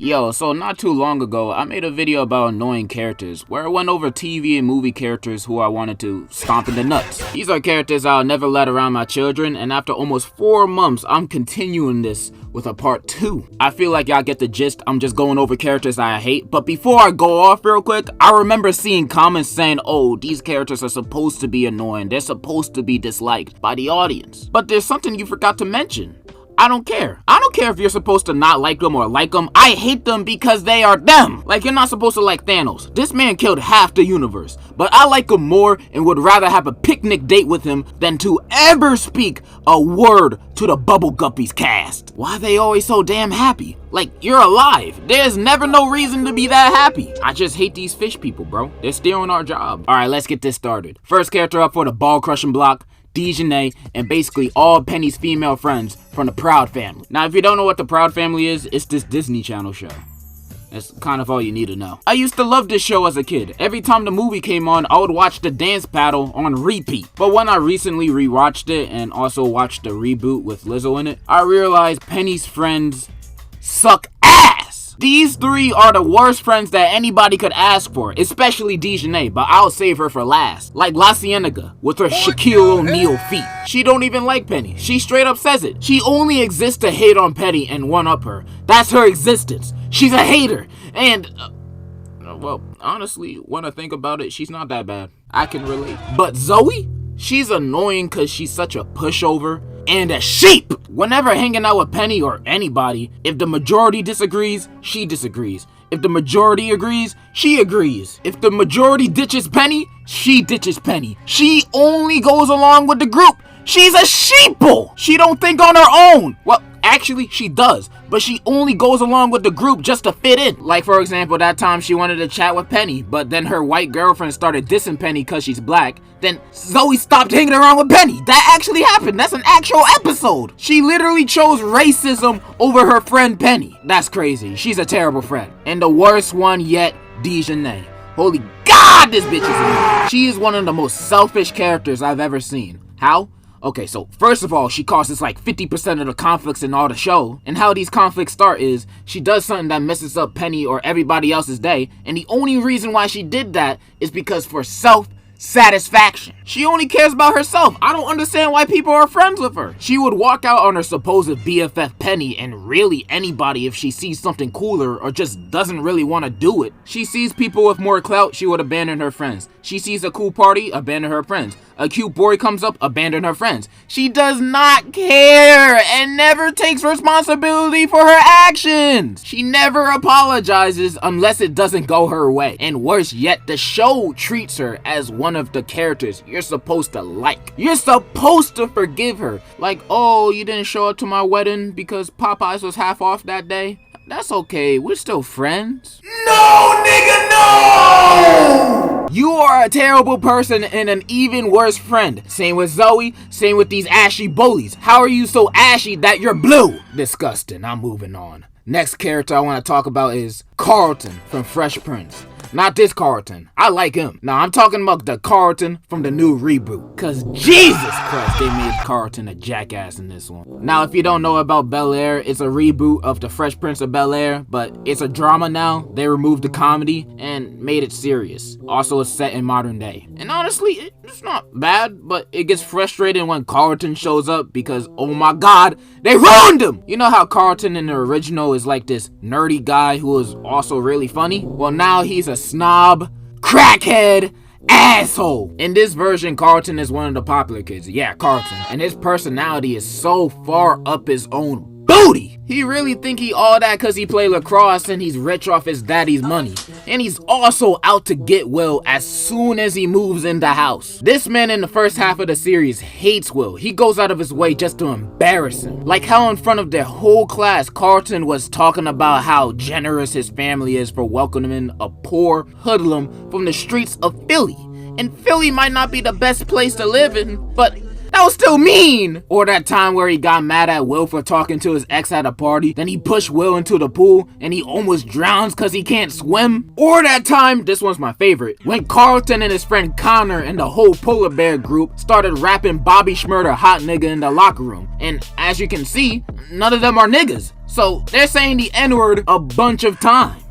Yo, so not too long ago, I made a video about annoying characters, where I went over TV and movie characters who I wanted to stomp in the nuts. These are characters I'll never let around my children, and after almost 4 months, I'm continuing this with a part 2. I feel like y'all get the gist. I'm just going over characters I hate, but before I go off real quick, I remember seeing comments saying, oh, these characters are supposed to be annoying, they're supposed to be disliked by the audience. But there's something you forgot to mention. I don't care. I don't care if you're supposed to not like them or like them. I hate them because they are them. Like, you're not supposed to like Thanos. This man killed half the universe. But I like him more and would rather have a picnic date with him than to ever speak a word to the Bubble Guppies cast. Why are they always so damn happy? Like, you're alive. There's never no reason to be that happy. I just hate these fish people, bro. They're stealing our job. Alright, let's get this started. First character up for the ball crushing block, Degenerocity, and basically all Penny's female friends from the Proud Family. Now, if you don't know what the Proud Family is, it's this Disney Channel show. That's kind of all you need to know. I used to love this show as a kid. Every time the movie came on, I would watch the dance battle on repeat. But when I recently rewatched it and also watched the reboot with Lizzo in it, I realized Penny's friends suck ass. These 3 are the worst friends that anybody could ask for, especially Degenerocity, but I'll save her for last. Like La Cienega with her Shaquille O'Neal feet. She don't even like Penny. She straight up says it. She only exists to hate on Penny and one-up her. That's her existence. She's a hater. And, well, honestly, when I think about it, she's not that bad. I can relate. But Zoe? She's annoying because she's such a pushover and a sheep. Whenever hanging out with Penny or anybody, if the majority disagrees, she disagrees. If the majority agrees, she agrees. If the majority ditches Penny, she ditches Penny. She only goes along with the group. She's a sheeple. She don't think on her own. Well, actually, she does, but she only goes along with the group just to fit in. Like, for example, that time she wanted to chat with Penny, but then her white girlfriend started dissing Penny because she's black. Then Zoe stopped hanging around with Penny. That actually happened. That's an actual episode. She literally chose racism over her friend Penny. That's crazy. She's a terrible friend. And the worst one yet, Degenerocity. Holy God, this bitch is annoying. She is one of the most selfish characters I've ever seen. How? Okay, so first of all, she causes like 50% of the conflicts in all the show. And how these conflicts start is she does something that messes up Penny or everybody else's day. And the only reason why she did that is because for self-satisfaction. She only cares about herself. I don't understand why people are friends with her. She would walk out on her supposed BFF Penny and really anybody if she sees something cooler or just doesn't really want to do it. She sees people with more clout, she would abandon her friends. She sees a cool party, abandon her friends. A cute boy comes up, abandon her friends. She does not care and never takes responsibility for her actions. She never apologizes unless it doesn't go her way. And worse yet, the show treats her as one of the characters you're supposed to like. You're supposed to forgive her. Like, oh, you didn't show up to my wedding because Popeyes was half off that day? That's okay, we're still friends. No, nigga, no! You are a terrible person and an even worse friend. Same with Zoe, same with these ashy bullies. How are you so ashy that you're blue? Disgusting, I'm moving on. Next character I want to talk about is Carlton from Fresh Prince. Not this Carlton. I like him. Now, I'm talking about the Carlton from the new reboot. Cause Jesus Christ, they made Carlton a jackass in this one. Now, if you don't know about Bel-Air, it's a reboot of the Fresh Prince of Bel-Air, but it's a drama now. They removed the comedy and made it serious. Also, it's set in modern day. And honestly, it's not bad, but it gets frustrating when Carlton shows up because, oh my God, they ruined him! You know how Carlton in the original is like this nerdy guy who is also really funny? Well, now he's a snob, crackhead, asshole. In this version, Carlton is one of the popular kids. Yeah, Carlton. And his personality is so far up his own booty. He really think he all that cause he play lacrosse and he's rich off his daddy's money. And he's also out to get Will as soon as he moves in the house. This man in the first half of the series hates Will. He goes out of his way just to embarrass him. Like how in front of their whole class, Carlton was talking about how generous his family is for welcoming a poor hoodlum from the streets of Philly. And Philly might not be the best place to live in, but that was still mean! Or that time where he got mad at Will for talking to his ex at a party, then he pushed Will into the pool and he almost drowns cause he can't swim. Or that time, this one's my favorite, when Carlton and his friend Connor and the whole Polar Bear group started rapping Bobby Shmurda hot nigga in the locker room. And as you can see, none of them are niggas. So they're saying the N-word a bunch of times.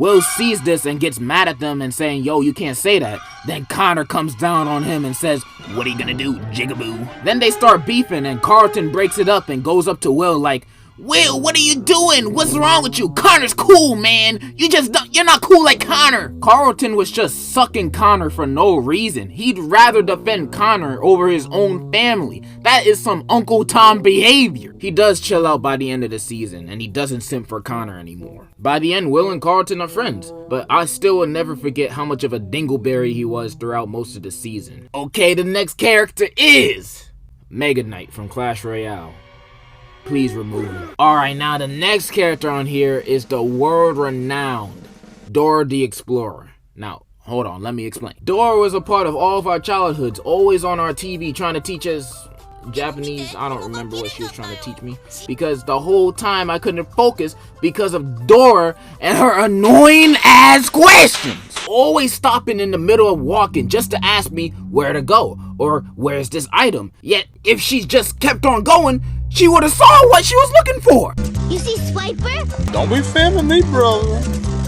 Will sees this and gets mad at them and saying, yo, you can't say that. Then Connor comes down on him and says, what are you gonna do, jigaboo? Then they start beefing and Carlton breaks it up and goes up to Will like, Will, what are you doing? What's wrong with you? Connor's cool, man. You're not cool like Connor. Carlton was just sucking Connor for no reason. He'd rather defend Connor over his own family. That is some Uncle Tom behavior. He does chill out by the end of the season, and he doesn't simp for Connor anymore. By the end, Will and Carlton are friends, but I still will never forget how much of a dingleberry he was throughout most of the season. Okay, the next character is Mega Knight from Clash Royale. Please remove him. Alright, now the next character on here is the world-renowned Dora the Explorer. Now, hold on, let me explain. Dora was a part of all of our childhoods, always on our TV trying to teach us Japanese. I don't remember what she was trying to teach me, because the whole time I couldn't focus because of Dora and her annoying ass questions. Always stopping in the middle of walking just to ask me where to go or where's this item. Yet if she just kept on going, she would have saw what she was looking for. You see Swiper? Don't be filming me, brother.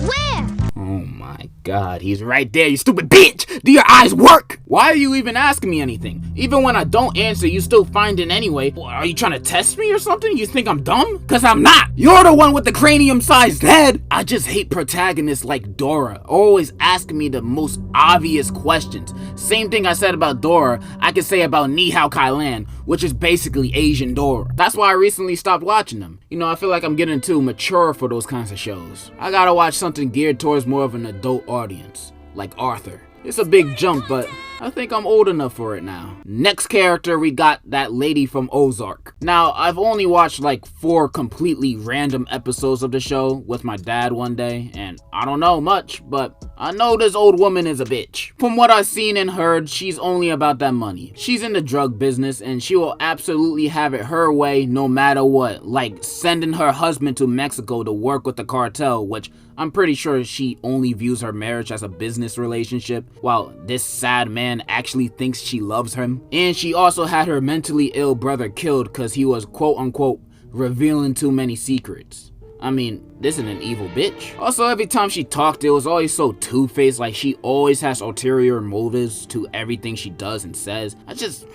Where? Oh my god, he's right there, you stupid bitch! Do your eyes work? Why are you even asking me anything? Even when I don't answer, you still find it anyway. Are you trying to test me or something? You think I'm dumb? Cause I'm not! You're the one with the cranium-sized head! I just hate protagonists like Dora, always asking me the most obvious questions. Same thing I said about Dora, I can say about Ni Hao Kai Lan, which is basically Asian Dora. That's why I recently stopped watching them. You know, I feel like I'm getting too mature for those kinds of shows. I gotta watch something geared towards more of an adult audience, like Arthur. It's a big jump, but I think I'm old enough for it now. Next character, we got that lady from Ozark. Now, I've only watched like 4 completely random episodes of the show with my dad one day, and I don't know much, but I know this old woman is a bitch. From what I've seen and heard, she's only about that money. She's in the drug business, and she will absolutely have it her way no matter what, like sending her husband to Mexico to work with the cartel, which I'm pretty sure she only views her marriage as a business relationship, while this sad man actually thinks she loves him. And she also had her mentally ill brother killed because he was quote-unquote revealing too many secrets. I mean, this is an evil bitch. Also, every time she talked, it was always so two-faced, like she always has ulterior motives to everything she does and says. I just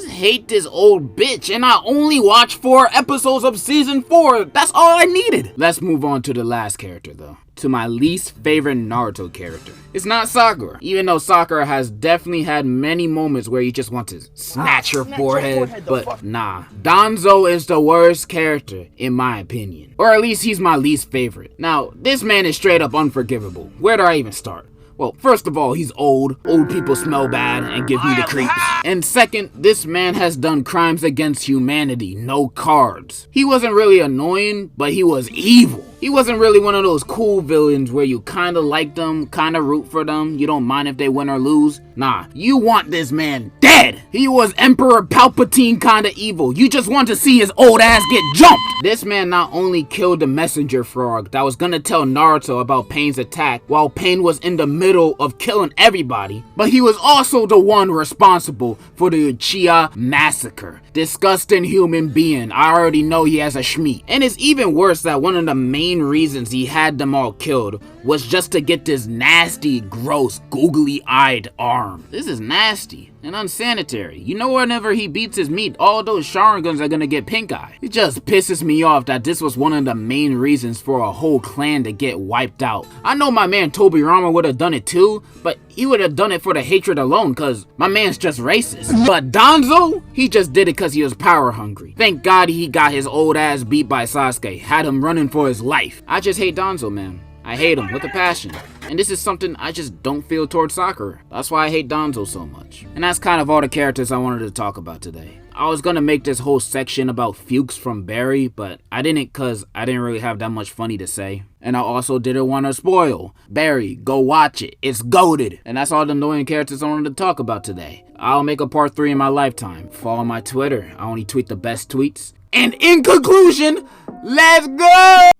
hate this old bitch, and I only watched 4 episodes of season 4. That's all I needed. Let's move on to the last character though. To my least favorite Naruto character. It's not Sakura, even though Sakura has definitely had many moments where you just want to snatch her forehead, but nah. Danzo is the worst character, in my opinion. Or at least he's my least favorite. Now, this man is straight up unforgivable. Where do I even start? Well, first of all, he's old. Old people smell bad and give me the creeps. And second, this man has done crimes against humanity, no cards. He wasn't really annoying, but he was evil. He wasn't really one of those cool villains where you kinda like them, kinda root for them, you don't mind if they win or lose. Nah, you want this man dead. He was Emperor Palpatine kinda evil. You just want to see his old ass get jumped. This man not only killed the messenger frog that was gonna tell Naruto about Pain's attack while Pain was in the middle of killing everybody, but he was also the one responsible for the Uchiha massacre. Disgusting human being. I already know he has a schmeat. And it's even worse that one of the main reasons he had them all killed was just to get this nasty, gross, googly-eyed arm. This is nasty and unsanitary. You know, whenever he beats his meat, all those Sharingans are gonna get pink eye. It just pisses me off that this was one of the main reasons for a whole clan to get wiped out. I know my man Tobirama would have done it too, but he would have done it for the hatred alone, cause my man's just racist. But Danzo, he just did it cause he was power hungry. Thank God he got his old ass beat by Sasuke, had him running for his life. I just hate Danzo, man. I hate him with a passion. And this is something I just don't feel towards Sakura. That's why I hate Danzo so much. And that's kind of all the characters I wanted to talk about today. I was gonna make this whole section about Fuchs from Barry, but I didn't cause I didn't really have that much funny to say. And I also didn't want to spoil Barry. Go watch it. It's goated. And that's all the annoying characters I wanted to talk about today. I'll make a part 3 in my lifetime. Follow my Twitter. I only tweet the best tweets. And in conclusion, let's go!